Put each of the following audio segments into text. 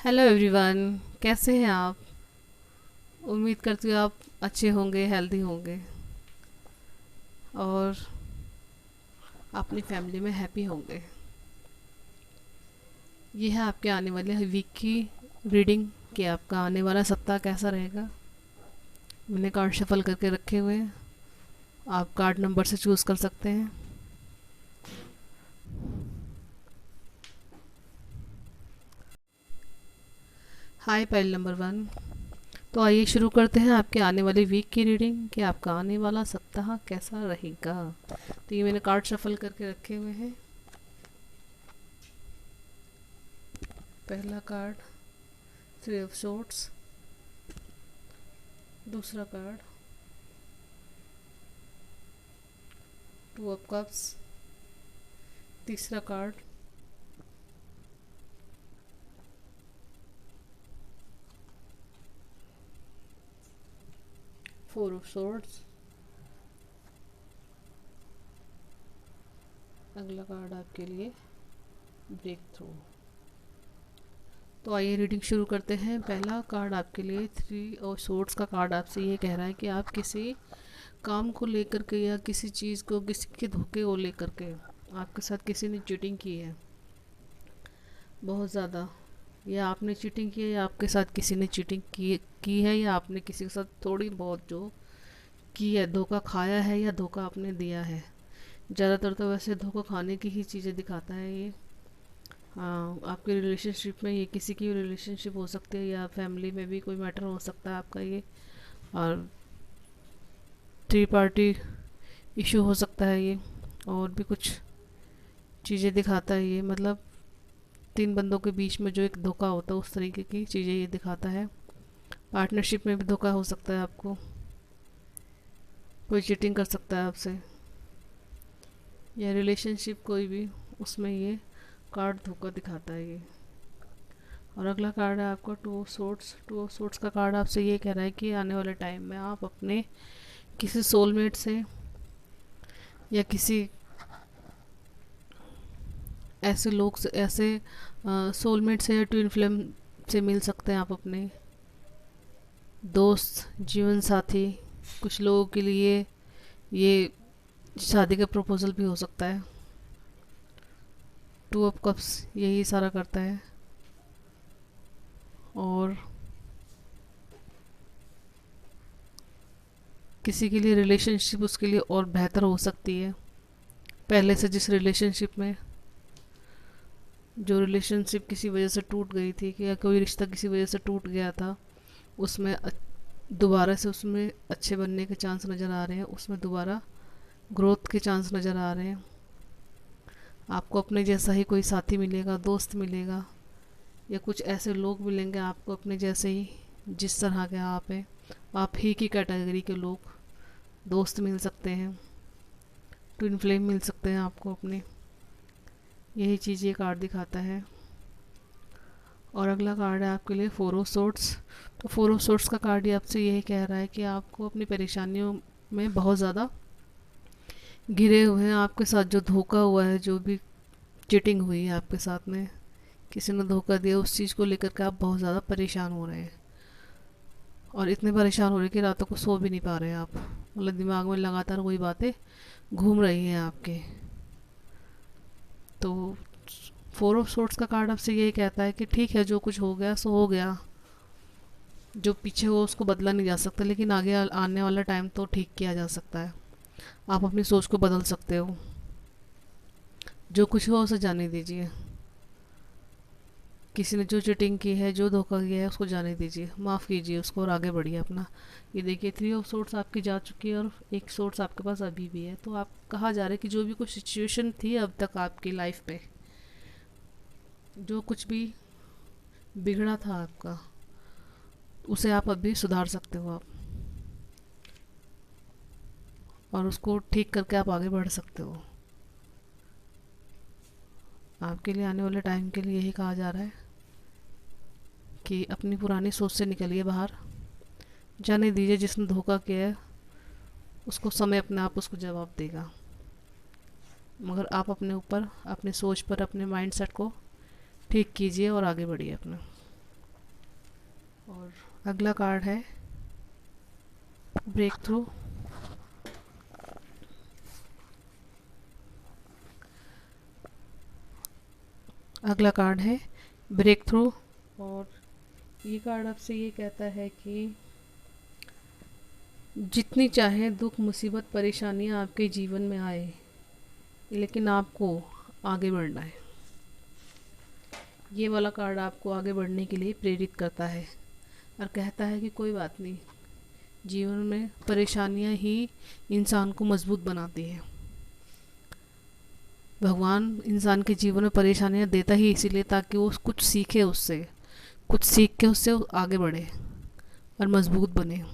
Hello everyone. कैसे हैं आप? उम्मीद करती हूँ आप अच्छे होंगे, हेल्दी होंगे और अपनी फैमिली में हैप्पी होंगे। ये है आपके आने वाले वीक की रीडिंग कि आपका आने वाला सप्ताह कैसा रहेगा। मैंने कार्ड शफल करके रखे हुए हैं, आप कार्ड नंबर से चूज़ कर सकते हैं। हाय पाइल नंबर 1। तो आइए शुरू करते हैं आपके आने वाले वीक की रीडिंग कि आपका आने वाला सप्ताह कैसा रहेगा। तो ये मैंने कार्ड शफल करके रखे हुए हैं। पहला कार्ड 3 ऑफ सोर्ड्स, दूसरा कार्ड 2 ऑफ कप्स, तीसरा कार्ड 4 ऑफ सोर्ड्स, अगला कार्ड आपके लिए ब्रेक थ्रू। तो आइए रीडिंग शुरू करते हैं। पहला कार्ड आपके लिए 3 ऑफ सोर्ड्स का कार्ड आपसे ये कह रहा है कि आप किसी काम को लेकर के या किसी चीज़ को, किसी के धोखे को लेकर के आपके साथ किसी ने चीटिंग की है बहुत ज़्यादा, या आपने चीटिंग की है या आपके साथ किसी ने चीटिंग की है, या आपने किसी के साथ थोड़ी बहुत जो की है, धोखा खाया है या धोखा आपने दिया है। ज़्यादातर तो वैसे धोखा खाने की ही चीज़ें दिखाता है ये। हाँ, आपके रिलेशनशिप में ये किसी की रिलेशनशिप हो सकती है या फैमिली में भी कोई मैटर हो सकता है आपका ये। और थ्री पार्टी इशू हो सकता है ये। और भी कुछ चीज़ें दिखाता है ये, मतलब 3 बंदों के बीच में जो एक धोखा होता है उस तरीके की चीज़ें ये दिखाता है। पार्टनरशिप में भी धोखा हो सकता है आपको, कोई चीटिंग कर सकता है आपसे, या रिलेशनशिप कोई भी, उसमें ये कार्ड धोखा दिखाता है ये। और अगला कार्ड है आपका 2 ऑफ सोर्ड्स। 2 ऑफ सोर्ड्स का कार्ड आपसे ये कह रहा है कि आने वाले टाइम में आप अपने किसी सोलमेट से या किसी ऐसे लोग से, ऐसे सोलमेट से या ट्विन फ्लेम से मिल सकते हैं आप अपने दोस्त, जीवन साथी। कुछ लोगों के लिए ये शादी का प्रपोजल भी हो सकता है। 2 ऑफ कप्स यही सारा करता है। और किसी के लिए रिलेशनशिप उसके लिए और बेहतर हो सकती है पहले से, जिस रिलेशनशिप में, जो रिलेशनशिप किसी वजह से टूट गई थी कि या कोई रिश्ता किसी वजह से टूट गया था, उसमें दोबारा से उसमें अच्छे बनने के चांस नज़र आ रहे हैं, उसमें दोबारा ग्रोथ के चांस नज़र आ रहे हैं। आपको अपने जैसा ही कोई साथी मिलेगा, दोस्त मिलेगा, या कुछ ऐसे लोग मिलेंगे आपको अपने जैसे ही, जिस तरह के आप हैं, आप ही की कैटेगरी के लोग, दोस्त मिल सकते हैं, ट्विन फ्लेम मिल सकते हैं आपको अपने। यही चीज़ ये कार्ड दिखाता है। और अगला कार्ड है आपके लिए 4 ऑफ सोर्ड्स। तो 4 ऑफ सोर्ड्स का कार्ड ही आपसे यही कह रहा है कि आपको अपनी परेशानियों में बहुत ज़्यादा घिरे हुए हैं। आपके साथ जो धोखा हुआ है, जो भी चीटिंग हुई है आपके साथ में, किसी ने धोखा दिया, उस चीज़ को लेकर के आप बहुत ज़्यादा परेशान हो रहे हैं। और इतने परेशान हो रहे हैं कि रातों को सो भी नहीं पा रहे हैं आप, मतलब दिमाग में लगातार वही बातें घूम रही हैं आपके। तो 4 ऑफ सोर्ड्स का कार्ड आपसे यही कहता है कि ठीक है, जो कुछ हो गया सो हो गया, जो पीछे हो उसको बदला नहीं जा सकता, लेकिन आगे आने वाला टाइम तो ठीक किया जा सकता है। आप अपनी सोच को बदल सकते हो। जो कुछ हो उसे जाने दीजिए। किसी ने जो चीटिंग की है, जो धोखा किया है, उसको जाने दीजिए, माफ़ कीजिए उसको और आगे बढ़िए अपना। ये देखिए 3 ऑफ सोर्ड्स आपकी जा चुकी है और एक सोर्स आपके पास अभी भी है। तो आप कहा जा रहा है कि जो भी कुछ सिचुएशन थी अब तक आपकी लाइफ में, जो कुछ भी बिगड़ा था आपका, उसे आप अभी सुधार सकते हो आप, और उसको ठीक करके आप आगे बढ़ सकते हो। आपके लिए आने वाले टाइम के लिए यही कहा जा रहा है कि अपनी पुरानी सोच से निकलिए बाहर। जाने दीजिए, जिसने धोखा किया है उसको समय अपने आप उसको जवाब देगा, मगर आप अपने ऊपर, अपनी सोच पर, अपने माइंडसेट को ठीक कीजिए और आगे बढ़िए अपना। और अगला कार्ड है ब्रेक थ्रू। अगला कार्ड है ब्रेक थ्रू, और ये कार्ड आपसे ये कहता है कि जितनी चाहे दुख मुसीबत परेशानियां आपके जीवन में आए, लेकिन आपको आगे बढ़ना है। ये वाला कार्ड आपको आगे बढ़ने के लिए प्रेरित करता है और कहता है कि कोई बात नहीं, जीवन में परेशानियां ही इंसान को मजबूत बनाती है। भगवान इंसान के जीवन में परेशानियां देता ही इसीलिए ताकि वो कुछ सीखे, उससे कुछ सीख के उससे आगे बढ़े और मजबूत बने।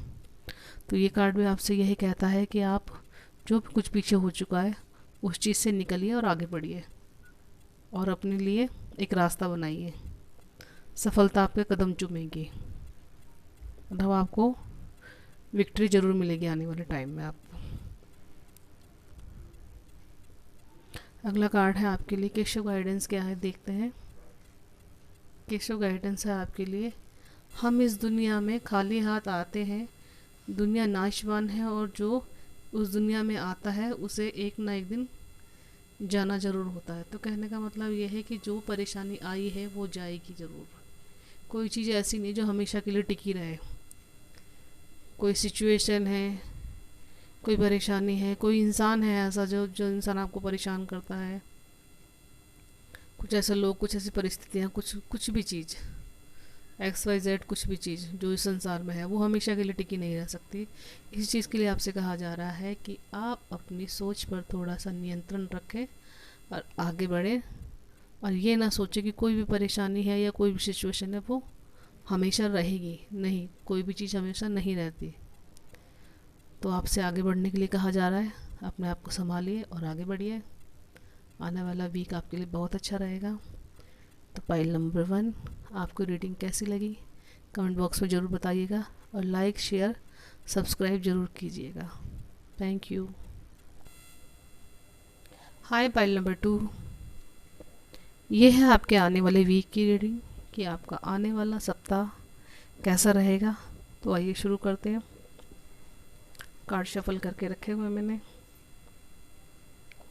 तो ये कार्ड भी आपसे यही कहता है कि आप जो भी कुछ पीछे हो चुका है उस चीज़ से निकलिए और आगे बढ़िए और अपने लिए एक रास्ता बनाइए। सफलता आपके कदम चूमेगी, मतलब आपको विक्ट्री ज़रूर मिलेगी आने वाले टाइम में आपको। अगला कार्ड है आपके लिए केशव गाइडेंस क्या है, देखते हैं। केशव गाइडेंस है आपके लिए, हम इस दुनिया में खाली हाथ आते हैं, दुनिया नाशवान है और जो उस दुनिया में आता है उसे एक ना एक दिन जाना ज़रूर होता है। तो कहने का मतलब ये है कि जो परेशानी आई है वो जाएगी ज़रूर। कोई चीज़ ऐसी नहीं जो हमेशा के लिए टिकी रहे। कोई सिचुएशन है, कोई परेशानी है, कोई इंसान है ऐसा जो जो इंसान आपको परेशान करता है, कुछ ऐसे लोग, कुछ ऐसी परिस्थितियाँ, कुछ भी चीज़ XYZ, कुछ भी चीज़ जो इस संसार में है वो हमेशा के लिए टिकी नहीं रह सकती। इस चीज़ के लिए आपसे कहा जा रहा है कि आप अपनी सोच पर थोड़ा सा नियंत्रण रखें और आगे बढ़ें, और ये ना सोचें कि कोई भी परेशानी है या कोई भी सिचुएशन है वो हमेशा रहेगी। नहीं, कोई भी चीज़ हमेशा नहीं रहती। तो आपसे आगे बढ़ने के लिए कहा जा रहा है, अपने आप को संभालिए और आगे बढ़िए। आने वाला वीक आपके लिए बहुत अच्छा रहेगा। तो पाइल नंबर 1, आपको रीडिंग कैसी लगी कमेंट बॉक्स में ज़रूर बताइएगा और लाइक शेयर सब्सक्राइब ज़रूर कीजिएगा। Thank you. Hi pile number 2, ये है आपके आने वाले वीक की रीडिंग कि आपका आने वाला सप्ताह कैसा रहेगा। तो आइए शुरू करते हैं। कार्ड शफल करके रखे हुए मैंने।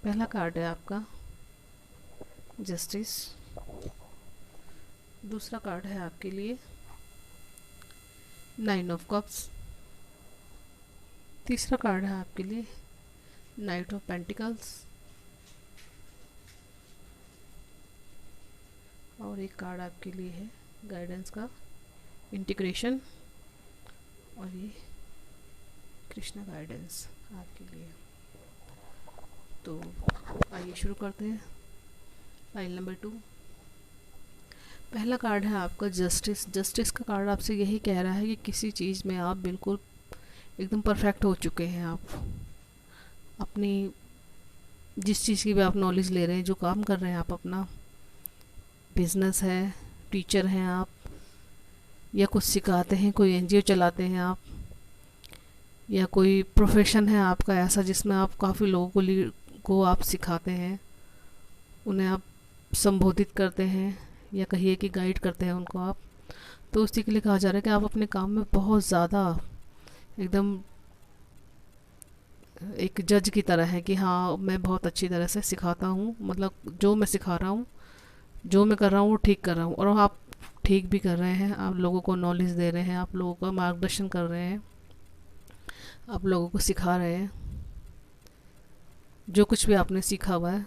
पहला कार्ड है आपका जस्टिस, दूसरा कार्ड है आपके लिए 9 ऑफ कप्स, तीसरा कार्ड है आपके लिए नाइट ऑफ पेंटिकल्स, और एक कार्ड आपके लिए है गाइडेंस का इंटीग्रेशन, और ये कृष्णा गाइडेंस आपके लिए। तो आइए शुरू करते हैं। फाइल नंबर 2, पहला कार्ड है आपका जस्टिस। जस्टिस का कार्ड आपसे यही कह रहा है कि किसी चीज़ में आप बिल्कुल एकदम परफेक्ट हो चुके हैं। आप अपनी जिस चीज़ की भी आप नॉलेज ले रहे हैं, जो काम कर रहे हैं आप, अपना बिजनेस है, टीचर हैं आप, या कुछ सिखाते हैं, कोई NGO चलाते हैं आप, या कोई प्रोफेशन है आपका ऐसा जिसमें आप काफ़ी लोगों को आप सिखाते हैं, उन्हें आप संबोधित करते हैं या कहिए कि गाइड करते हैं उनको आप। तो उसी के लिए कहा जा रहा है कि आप अपने काम में बहुत ज़्यादा एकदम एक जज की तरह है कि हाँ मैं बहुत अच्छी तरह से सिखाता हूँ, मतलब जो मैं सिखा रहा हूँ, जो मैं कर रहा हूँ वो ठीक कर रहा हूँ, और आप ठीक भी कर रहे हैं। आप लोगों को नॉलेज दे रहे हैं, आप लोगों का मार्गदर्शन कर रहे हैं, आप लोगों को सिखा रहे हैं जो कुछ भी आपने सीखा हुआ है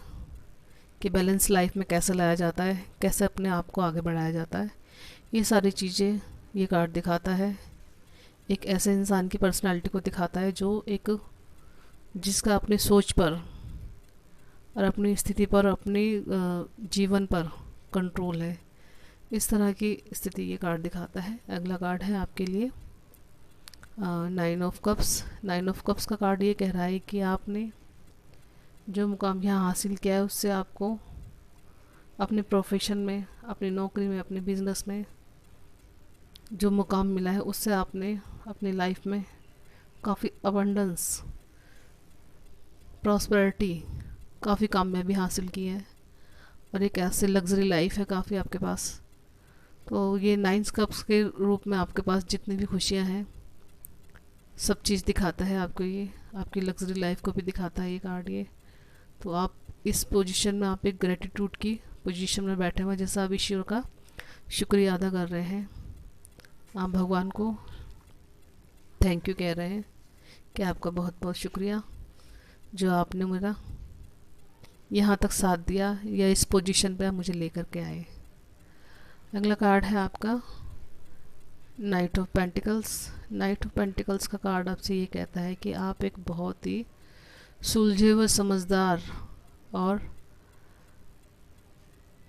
कि बैलेंस लाइफ में कैसे लाया जाता है, कैसे अपने आप को आगे बढ़ाया जाता है। ये सारी चीज़ें ये कार्ड दिखाता है। एक ऐसे इंसान की पर्सनालिटी को दिखाता है जो एक जिसका अपनी सोच पर और अपनी स्थिति पर, अपनी जीवन पर कंट्रोल है। इस तरह की स्थिति ये कार्ड दिखाता है। अगला कार्ड है आपके लिए 9 ऑफ कप्स। 9 ऑफ कप्स का कार्ड ये कह रहा है कि आपने जो मुकाम यहाँ हासिल किया है उससे आपको अपने प्रोफेशन में, अपनी नौकरी में, अपने बिजनेस में जो मुकाम मिला है उससे आपने अपनी लाइफ में काफ़ी अबंडेंस, प्रॉस्पेरिटी, काफ़ी कामयाबी हासिल की है, और एक ऐसी लग्जरी लाइफ है काफ़ी आपके पास। तो ये 9 कप्स के रूप में आपके पास जितनी भी खुशियाँ हैं सब चीज़ दिखाता है आपको। ये आपकी लग्जरी लाइफ को भी दिखाता है ये कार्ड। ये तो आप इस पोजीशन में, आप एक ग्रेटिट्यूड की पोजीशन में बैठे हुए, जैसा आप ईश्वर का शुक्रिया अदा कर रहे हैं। आप भगवान को थैंक यू कह रहे हैं कि आपका बहुत बहुत शुक्रिया जो आपने मेरा यहाँ तक साथ दिया या इस पोजीशन पे आप मुझे लेकर के आए। अगला कार्ड है आपका night of pentacles. Night of pentacles का कार्ड आपसे ये कहता है कि आप एक बहुत ही सुलझे हुए, समझदार और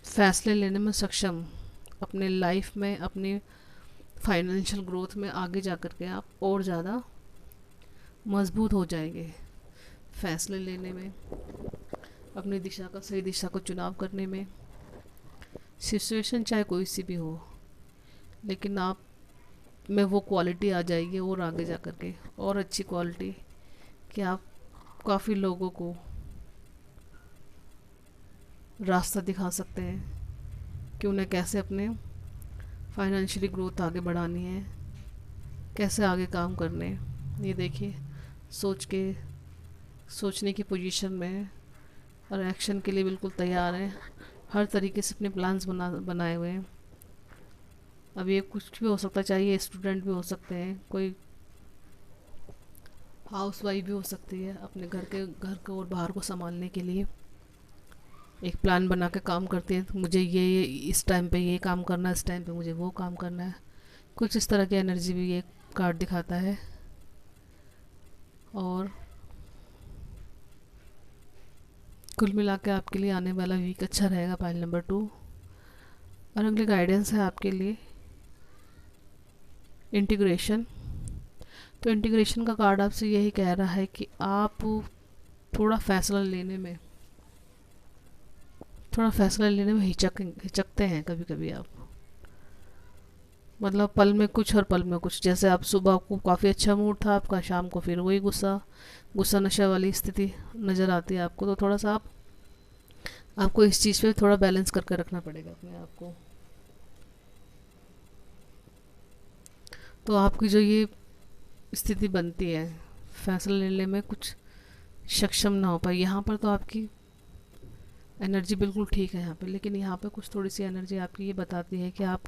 फैसले लेने में सक्षम, अपने लाइफ में, अपनी फाइनेंशियल ग्रोथ में आगे जा कर के आप और ज़्यादा मजबूत हो जाएंगे फैसले लेने में, अपनी दिशा का, सही दिशा को चुनाव करने में। सिचुएशन चाहे कोई सी भी हो, लेकिन आप में वो क्वालिटी आ जाएगी और आगे जा कर के और अच्छी क्वालिटी कि आप काफ़ी लोगों को रास्ता दिखा सकते हैं कि उन्हें कैसे अपने फाइनेंशियली ग्रोथ आगे बढ़ानी है, कैसे आगे काम करने हैं। ये देखिए, सोचने की पोजीशन में है और एक्शन के लिए बिल्कुल तैयार हैं। हर तरीके से अपने प्लान्स बनाए हुए हैं। अब ये कुछ भी हो सकता है, चाहिए स्टूडेंट भी हो सकते हैं, कोई हाउस वाइफ भी हो सकती है, अपने घर को और बाहर को संभालने के लिए एक प्लान बना के काम करते हैं। मुझे ये इस टाइम पे ये काम करना है, इस टाइम पे मुझे वो काम करना है। कुछ इस तरह की एनर्जी भी ये कार्ड दिखाता है। और कुल मिला के आपके लिए आने वाला वीक अच्छा रहेगा, पाइल नंबर 2। और अगली गाइडेंस है आपके लिए इंटीग्रेशन। तो इंटीग्रेशन का कार्ड आपसे यही कह रहा है कि आप थोड़ा फैसला लेने में हिचकते हैं कभी कभी आप। मतलब पल में कुछ और पल में कुछ। जैसे आप सुबह को काफ़ी अच्छा मूड था आपका, शाम को फिर वही गुस्सा नशा वाली स्थिति नज़र आती है आपको। तो थोड़ा सा आपको इस चीज़ पे थोड़ा बैलेंस करके रखना पड़ेगा अपने आप को। तो आपकी जो ये स्थिति बनती है फैसला लेने में कुछ सक्षम ना हो पाए, यहाँ पर तो आपकी एनर्जी बिल्कुल ठीक है यहाँ पे, लेकिन यहाँ पे कुछ थोड़ी सी एनर्जी आपकी ये बताती है कि आप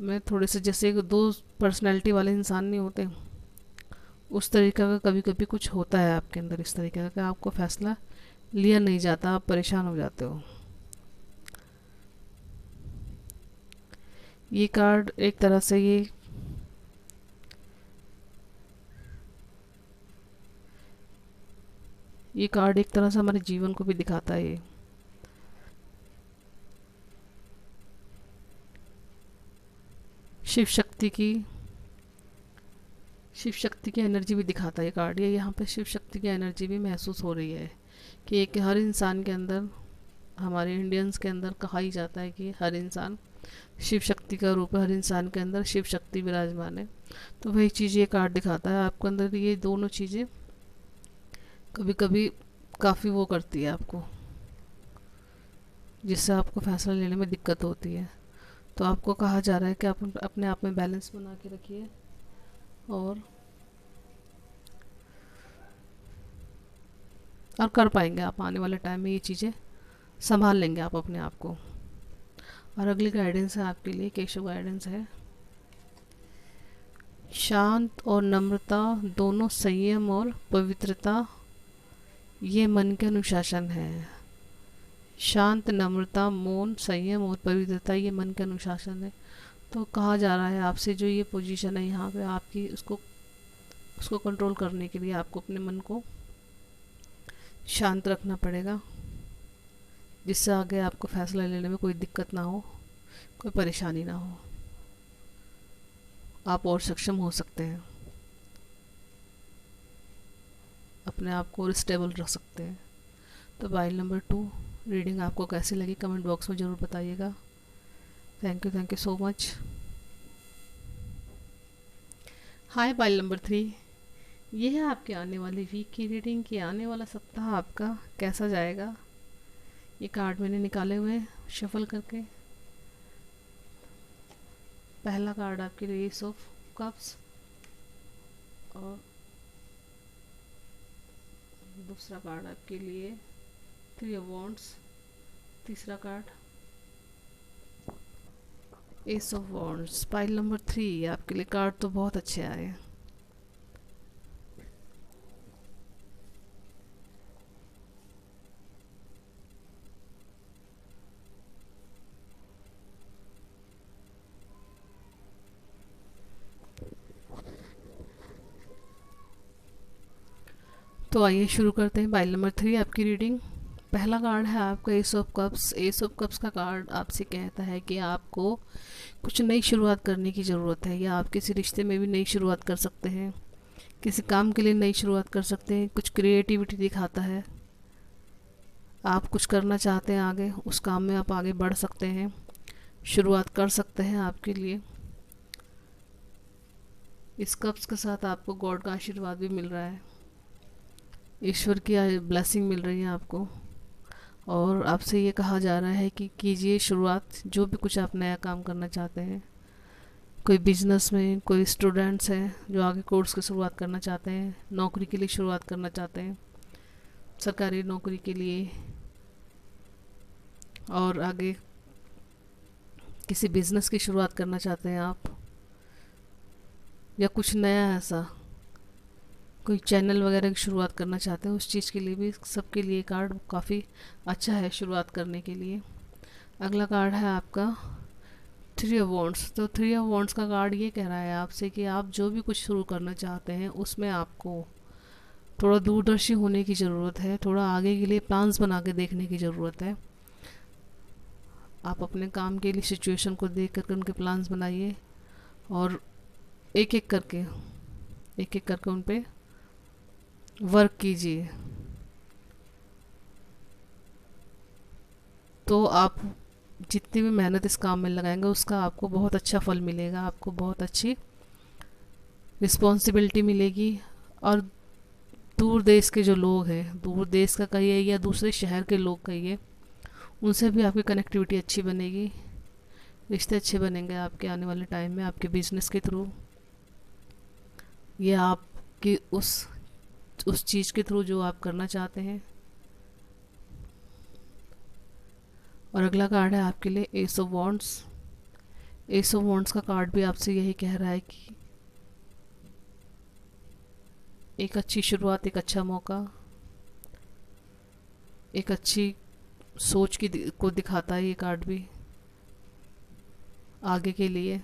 में थोड़े से, जैसे दो पर्सनैलिटी वाले इंसान नहीं होते, उस तरीके का कभी कभी कुछ होता है आपके अंदर, इस तरीके का कि आपको फैसला लिया नहीं जाता, आप परेशान हो जाते हो। ये कार्ड एक तरह से ये कार्ड एक तरह से हमारे जीवन को भी दिखाता है। ये शिव शक्ति की एनर्जी भी दिखाता है ये कार्ड। ये यहाँ पे शिव शक्ति की एनर्जी भी महसूस हो रही है कि एक हर इंसान के अंदर, हमारे इंडियंस के अंदर कहा ही जाता है कि हर इंसान शिव शक्ति का रूप है, हर इंसान के अंदर शिव शक्ति विराजमान है। तो वही चीज़ ये कार्ड दिखाता है आपके अंदर ये दोनों चीज़ें कभी कभी काफ़ी वो करती है आपको, जिससे आपको फैसला लेने में दिक्कत होती है। तो आपको कहा जा रहा है कि आप अपने आप में बैलेंस बना के रखिए और कर पाएंगे आप। आने वाले टाइम में ये चीज़ें संभाल लेंगे आप अपने आप को। और अगली गाइडेंस है आपके लिए, केशव गाइडेंस है। शांत और नम्रता दोनों, संयम और पवित्रता, ये मन के अनुशासन है। शांत, नम्रता, मौन, संयम और पवित्रता, ये मन के अनुशासन है। तो कहा जा रहा है आपसे जो ये पोजीशन है यहाँ पे आपकी, उसको कंट्रोल करने के लिए आपको अपने मन को शांत रखना पड़ेगा, जिससे आगे आपको फैसला लेने में कोई दिक्कत ना हो, कोई परेशानी ना हो, आप और सक्षम हो सकते हैं, अपने आप को स्टेबल रख सकते हैं। तो पाइल नंबर 2 रीडिंग आपको कैसी लगी कमेंट बॉक्स में ज़रूर बताइएगा। Thank you so much. Hi pile number 3, ये है आपके आने वाली वीक की रीडिंग कि आने वाला सप्ताह आपका कैसा जाएगा। ये कार्ड मैंने निकाले हुए हैं शफल करके। पहला कार्ड आपके लिए एस ऑफ कप्स और दूसरा कार्ड आपके लिए थ्री ऑफ वॉन्ड्स, तीसरा card S of wands. Pile number 3 आपके लिए कार्ड तो बहुत अच्छे आए हैं। तो आइए शुरू करते हैं पाइल नंबर 3 आपकी रीडिंग। पहला कार्ड है आपका S of cups. S of cups का कार्ड आपसे कहता है कि आपको कुछ नई शुरुआत करने की ज़रूरत है, या आप किसी रिश्ते में भी नई शुरुआत कर सकते हैं, किसी काम के लिए नई शुरुआत कर सकते हैं। कुछ क्रिएटिविटी दिखाता है, आप कुछ करना चाहते हैं आगे, उस काम में आप आगे बढ़ सकते हैं, शुरुआत कर सकते हैं आपके लिए। इस कप्स के साथ आपको गॉड का आशीर्वाद भी मिल रहा है, ईश्वर की ब्लेसिंग मिल रही है आपको, और आपसे ये कहा जा रहा है कि कीजिए शुरुआत, जो भी कुछ आप नया काम करना चाहते हैं। कोई बिजनेस में, कोई स्टूडेंट्स हैं जो आगे कोर्स की शुरुआत करना चाहते हैं, नौकरी के लिए शुरुआत करना चाहते हैं, सरकारी नौकरी के लिए, और आगे किसी बिजनेस की शुरुआत करना चाहते हैं आप, या कुछ नया ऐसा कोई चैनल वगैरह की शुरुआत करना चाहते हैं, उस चीज़ के लिए भी, सबके लिए कार्ड काफ़ी अच्छा है शुरुआत करने के लिए। अगला कार्ड है आपका थ्री ऑफ वॉन्ड्स। तो थ्री ऑफ वॉन्ड्स का कार्ड ये कह रहा है आपसे कि आप जो भी कुछ शुरू करना चाहते हैं उसमें आपको थोड़ा दूरदर्शी होने की ज़रूरत है, थोड़ा आगे के लिए प्लान्स बना के देखने की ज़रूरत है। आप अपने काम के लिए सिचुएशन को देख करके उनके प्लान्स बनाइए, और एक एक करके उन पे वर्क कीजिए। तो आप जितनी भी मेहनत इस काम में लगाएंगे उसका आपको बहुत अच्छा फल मिलेगा, आपको बहुत अच्छी रिस्पॉन्सिबिलिटी मिलेगी। और दूर देश के जो लोग हैं, दूर देश का कहिए या दूसरे शहर के लोग कहिए, उनसे भी आपकी कनेक्टिविटी अच्छी बनेगी, रिश्ते अच्छे बनेंगे आपके आने वाले टाइम में, आपके बिजनेस के थ्रू या आपकी उस चीज़ के थ्रू जो आप करना चाहते हैं। और अगला कार्ड है आपके लिए S of wands. S of wands का कार्ड भी आपसे यही कह रहा है कि एक अच्छी शुरुआत, एक अच्छा मौका, एक अच्छी सोच को दिखाता है ये कार्ड भी आगे के लिए।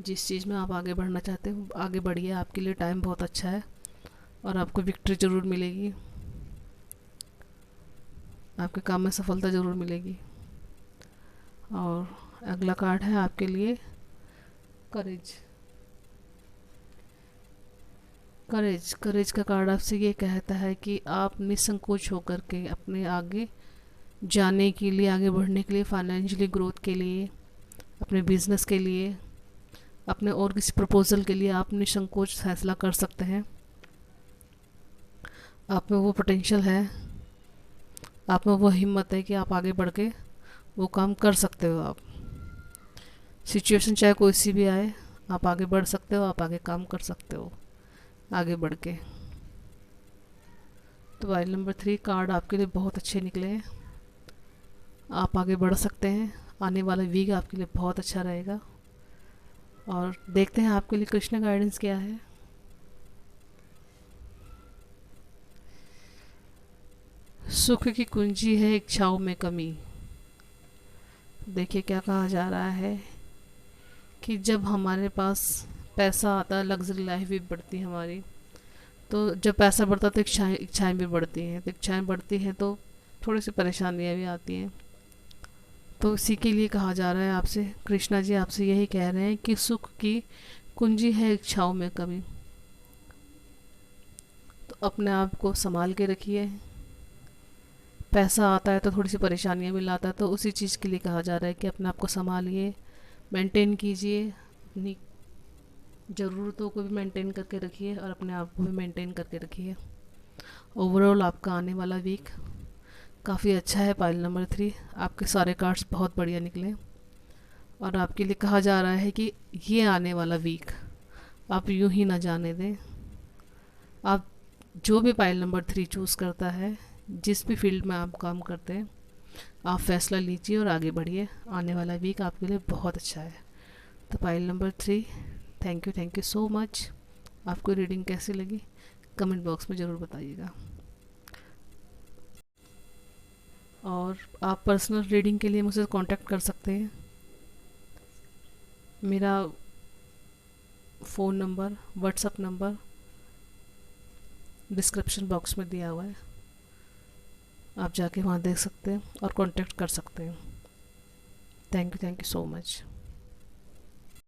जिस चीज़ में आप आगे बढ़ना चाहते हो आगे बढ़िए, आपके लिए टाइम बहुत अच्छा है और आपको विक्ट्री ज़रूर मिलेगी, आपके काम में सफलता ज़रूर मिलेगी। और अगला कार्ड है आपके लिए करेज। करेज का कार्ड आपसे ये कहता है कि आप निसंकोच होकर के अपने आगे जाने के लिए, आगे बढ़ने के लिए, फाइनेंशियली ग्रोथ के लिए, अपने बिजनेस के लिए, अपने और किसी प्रपोजल के लिए आप निसंकोच फैसला कर सकते हैं। आप में वो पोटेंशियल है, आप में वो हिम्मत है कि आप आगे बढ़ के वो काम कर सकते हो। आप सिचुएशन चाहे कोई सी भी आए, आप आगे बढ़ सकते हो, आप आगे काम कर सकते हो आगे बढ़ के। तो पाइल नंबर 3 कार्ड आपके लिए बहुत अच्छे निकले हैं, आप आगे बढ़ सकते हैं। आने वाला वीक आपके लिए बहुत अच्छा रहेगा। और देखते हैं आपके लिए कृष्ण गाइडेंस क्या है। सुख की कुंजी है इच्छाओं में कमी। देखिए क्या कहा जा रहा है कि जब हमारे पास पैसा आता है, लग्जरी लाइफ भी बढ़ती है हमारी, तो जब पैसा बढ़ता है तो इच्छाएं भी बढ़ती हैं, तो इच्छाएं बढ़ती हैं तो थोड़ी सी परेशानियां भी आती हैं। तो इसी के लिए कहा जा रहा है आपसे, कृष्णा जी आपसे यही कह रहे हैं कि सुख की कुंजी है इच्छाओं में कमी। तो अपने आप को संभाल के रखिए। पैसा आता है तो थोड़ी सी परेशानियां भी लाता है, तो उसी चीज़ के लिए कहा जा रहा है कि अपने आप को संभालिए, मेंटेन कीजिए, अपनी ज़रूरतों को भी मेंटेन करके रखिए और अपने आप को भी मेंटेन करके रखिए। ओवरऑल आपका आने वाला वीक काफ़ी अच्छा है पाइल नंबर 3। आपके सारे कार्ड्स बहुत बढ़िया निकले और आपके लिए कहा जा रहा है कि ये आने वाला वीक आप यूं ही ना जाने दें। आप जो भी पाइल नंबर 3 चूज़ करता है, जिस भी फील्ड में आप काम करते हैं, आप फैसला लीजिए और आगे बढ़िए। आने वाला वीक आपके लिए बहुत अच्छा है। तो pile number 3, thank you so much. आपको रीडिंग कैसी लगी कमेंट बॉक्स में ज़रूर बताइएगा। और आप पर्सनल रीडिंग के लिए मुझसे कांटेक्ट कर सकते हैं। मेरा phone number, WhatsApp number description box में दिया हुआ है, आप जाके वहाँ देख सकते हैं और कांटेक्ट कर सकते हैं। Thank you so much.